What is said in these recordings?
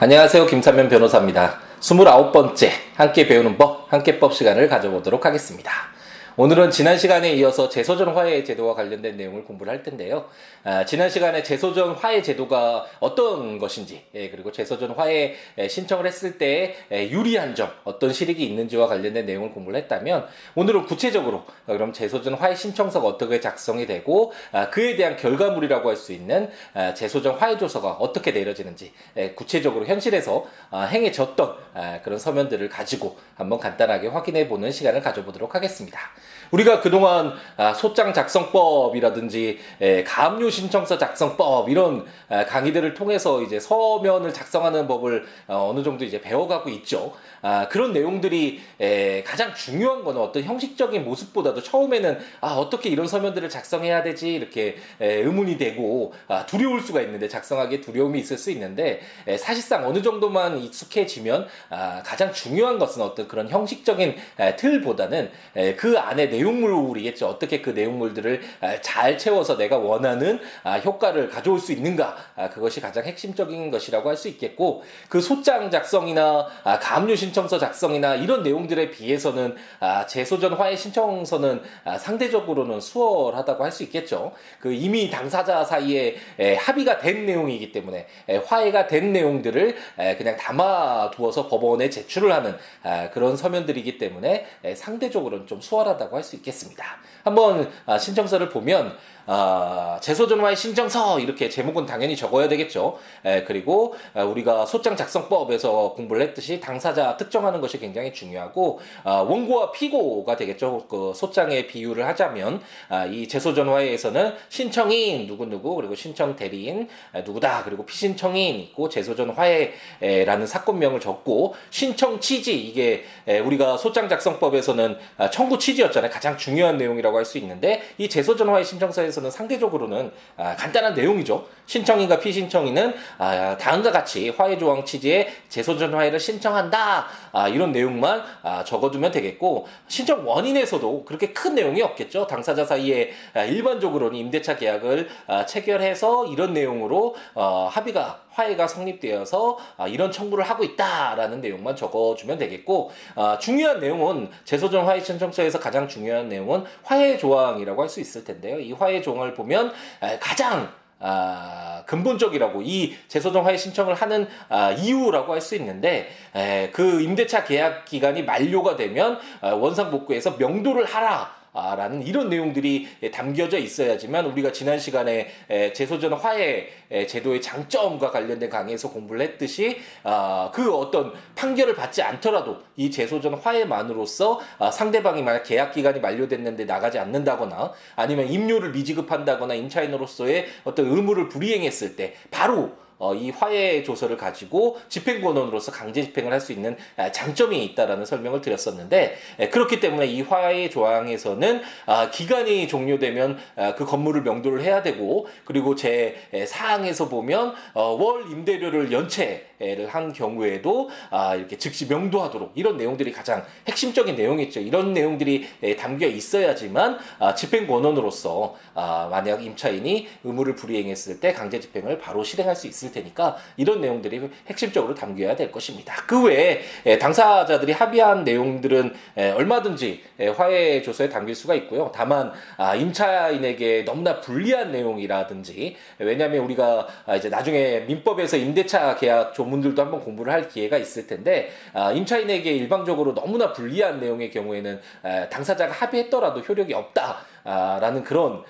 안녕하세요. 김삼면 변호사입니다. 29번째 함께 배우는 법, 함께법 시간을 가져보도록 하겠습니다. 오늘은 지난 시간에 이어서 재소전 화해 제도와 관련된 내용을 공부를 할 텐데요. 지난 시간에 재소전 화해 제도가 어떤 것인지, 그리고 재소전 화해 신청을 했을 때 유리한 점, 어떤 실익이 있는지와 관련된 내용을 공부를 했다면, 오늘은 구체적으로 그럼 재소전 화해 신청서가 어떻게 작성이 되고 그에 대한 결과물이라고 할 수 있는 재소전 화해 조서가 어떻게 내려지는지 구체적으로 현실에서 행해졌던 그런 서면들을 가지고 한번 간단하게 확인해 보는 시간을 가져보도록 하겠습니다. 우리가 그동안 소장 작성법이라든지 가압류 신청서 작성법 이런 강의들을 통해서 이제 서면을 작성하는 법을 어느 정도 이제 배워가고 있죠. 그런 내용들이 가장 중요한 거는 어떤 형식적인 모습보다도 처음에는 어떻게 이런 서면들을 작성해야 되지 이렇게 의문이 되고 두려울 수가 있는데, 작성하기에 두려움이 있을 수 있는데, 사실상 어느 정도만 익숙해지면 가장 중요한 것은 어떤 그런 형식적인 틀보다는 그 안에 내용물이겠죠. 어떻게 그 내용물들을 잘 채워서 내가 원하는 효과를 가져올 수 있는가, 그것이 가장 핵심적인 것이라고 할 수 있겠고, 그 소장 작성이나 가압류 신청서 작성이나 이런 내용들에 비해서는 재소전 화해 신청서는 상대적으로는 수월하다고 할 수 있겠죠. 그 이미 당사자 사이에 합의가 된 내용이기 때문에 화해가 된 내용들을 그냥 담아두어서 법원에 제출을 하는 그런 서면들이기 때문에 상대적으로는 좀 수월하다고 할 수 있겠습니다. 한번 신청서를 보면 재소전 화해 신청서 이렇게 제목은 당연히 적어야 되겠죠. 그리고 우리가 소장 작성법에서 공부를 했듯이 당사자 특정하는 것이 굉장히 중요하고, 원고와 피고가 되겠죠. 그 소장의 비유를 하자면 이 재소전 화해에서는 신청인 누구누구, 그리고 신청 대리인 누구다, 그리고 피신청인 있고 재소전 화해라는 사건명을 적고, 신청 취지, 이게 우리가 소장 작성법에서는 청구 취지였잖아요. 가장 중요한 내용이라고 할 수 있는데, 이 재소전 화해 신청서에서는 상대적으로는 간단한 내용이죠. 신청인과 피신청인은 다음과 같이 화해 조항 취지의 재소전 화해를 신청한다, 이런 내용만 적어두면 되겠고, 신청 원인에서도 그렇게 큰 내용이 없겠죠. 당사자 사이에 일반적으로는 임대차 계약을 체결해서 이런 내용으로 화해가 성립되어서 이런 청구를 하고 있다라는 내용만 적어주면 되겠고, 중요한 내용은 재소전 화해 신청서에서 가장 중요한 내용은 화해 조항이라고 할 수 있을 텐데요. 이 화해 조항을 보면 가장 근본적이라고, 이 재소전 화해 신청을 하는 이유라고 할 수 있는데, 그 임대차 계약 기간이 만료가 되면 원상복구해서 명도를 하라 라는 이런 내용들이 담겨져 있어야지만, 우리가 지난 시간에 재소전 화해 제도의 장점과 관련된 강의에서 공부를 했듯이 그 어떤 판결을 받지 않더라도 이 재소전 화해만으로써 상대방이 만약 계약 기간이 만료됐는데 나가지 않는다거나, 아니면 임료를 미지급한다거나 임차인으로서의 어떤 의무를 불이행했을 때 바로 이 화해 조서를 가지고 집행권원으로서 강제 집행을 할 수 있는 장점이 있다라는 설명을 드렸었는데, 그렇기 때문에 이 화해 조항에서는 기간이 종료되면 그 건물을 명도를 해야 되고, 그리고 제 사항에서 보면 월 임대료를 연체를 한 경우에도 이렇게 즉시 명도하도록, 이런 내용들이 가장 핵심적인 내용이죠. 이런 내용들이 담겨 있어야지만 집행권원으로서 만약 임차인이 의무를 불이행했을 때 강제 집행을 바로 실행할 수 있을 테니까, 이런 내용들이 핵심적으로 담겨야 될 것입니다. 그 외에 당사자들이 합의한 내용들은 얼마든지 화해 조서에 담길 수가 있고요. 다만 임차인에게 너무나 불리한 내용이라든지, 왜냐하면 우리가 이제 나중에 민법에서 임대차 계약 조문들도 한번 공부를 할 기회가 있을 텐데, 임차인에게 일방적으로 너무나 불리한 내용의 경우에는 당사자가 합의했더라도 효력이 없다 라는 그런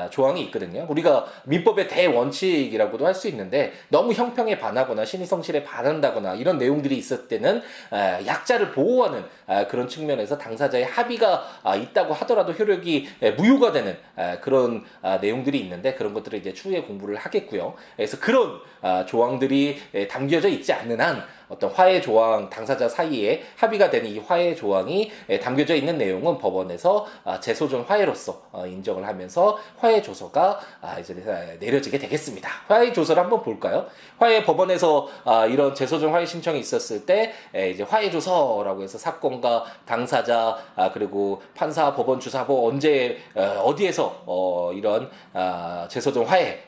조항이 있거든요. 우리가 민법의 대원칙이라고도 할 수 있는데, 너무 형평에 반하거나 신의성실에 반한다거나 이런 내용들이 있을 때는 약자를 보호하는 그런 측면에서 당사자의 합의가 있다고 하더라도 효력이 무효가 되는 그런 내용들이 있는데, 그런 것들을 이제 추후에 공부를 하겠고요. 그래서 그런 조항들이 담겨져 있지 않는 한 어떤 화해 조항 당사자 사이에 합의가 되는 이 화해 조항이 담겨져 있는 내용은 법원에서 재소전 화해로서 인정을 하면서 화해 조서가 이제 내려지게 되겠습니다. 화해 조서를 한번 볼까요? 화해 법원에서 이런 재소전 화해 신청이 있었을 때 이제 화해 조서라고 해서 사건과 당사자 그리고 판사, 법원, 주사부 언제 어디에서 이런 재소전 화해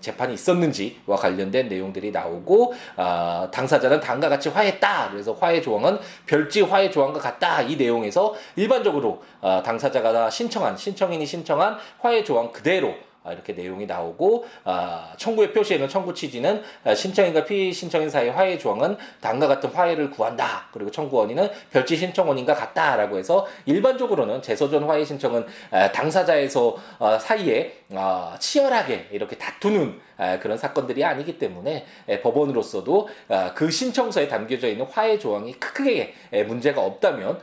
재판이 있었는지와 관련된 내용들이 나오고 당사자는 다음과 같이 화해했다. 그래서 화해 조항은 별지 화해 조항과 같다. 이 내용에서 일반적으로 당사자가 신청인이 신청한 화해 조항 그대로 이렇게 내용이 나오고 청구의 표시에는 청구 취지는 신청인과 피신청인 사이의 화해 조항은 다음과 같은 화해를 구한다. 그리고 청구원인은 별지 신청원인과 같다라고 해서 일반적으로는 재소전 화해 신청은 당사자에서 사이에 치열하게 이렇게 다투는 그런 사건들이 아니기 때문에 법원으로서도 그 신청서에 담겨져 있는 화해 조항이 크게 문제가 없다면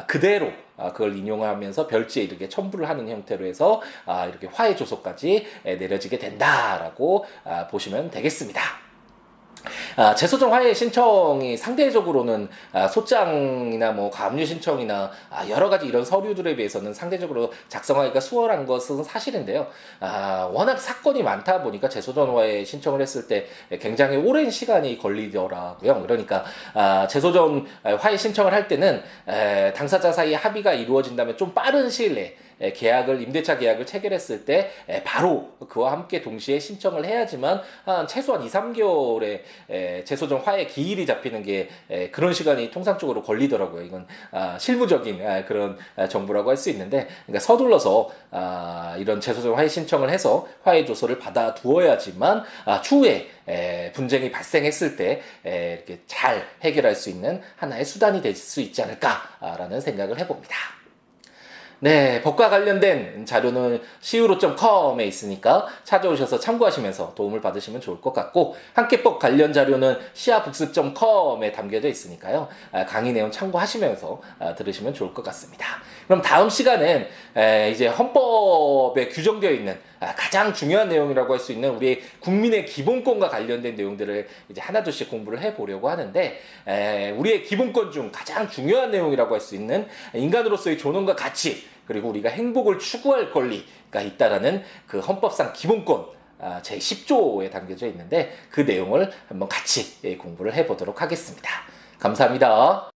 그대로 그걸 인용하면서 별지에 이렇게 첨부를 하는 형태로 해서 이렇게 화해 조서까지 내려지게 된다라고 보시면 되겠습니다. 재소전 화해 신청이 상대적으로는 소장이나 뭐 가압류 신청이나 여러 가지 이런 서류들에 비해서는 상대적으로 작성하기가 수월한 것은 사실인데요. 워낙 사건이 많다 보니까 재소전 화해 신청을 했을 때 굉장히 오랜 시간이 걸리더라고요. 그러니까 재소전 화해 신청을 할 때는 당사자 사이에 합의가 이루어진다면 좀 빠른 시일 내에 임대차 계약을 체결했을 때 바로 그와 함께 동시에 신청을 해야지만 최소한 2, 3개월의 재소전 화해 기일이 잡히는 게 그런 시간이 통상적으로 걸리더라고요. 이건 실무적인 그런 정보라고 할 수 있는데, 그러니까 서둘러서 이런 재소전 화해 신청을 해서 화해 조서를 받아 두어야지만 추후에 분쟁이 발생했을 때 이렇게 잘 해결할 수 있는 하나의 수단이 될 수 있지 않을까라는 생각을 해봅니다. 네, 법과 관련된 자료는 siwo.com에 있으니까 찾아오셔서 참고하시면서 도움을 받으시면 좋을 것 같고, 함께법 관련 자료는 siabooks.com에 담겨져 있으니까요. 강의 내용 참고하시면서 들으시면 좋을 것 같습니다. 그럼 다음 시간엔 이제 헌법에 규정되어 있는 가장 중요한 내용이라고 할 수 있는 우리 국민의 기본권과 관련된 내용들을 이제 하나둘씩 공부를 해보려고 하는데, 우리의 기본권 중 가장 중요한 내용이라고 할 수 있는 인간으로서의 존엄과 가치, 그리고 우리가 행복을 추구할 권리가 있다라는 그 헌법상 기본권 제10조에 담겨져 있는데, 그 내용을 한번 같이 공부를 해보도록 하겠습니다. 감사합니다.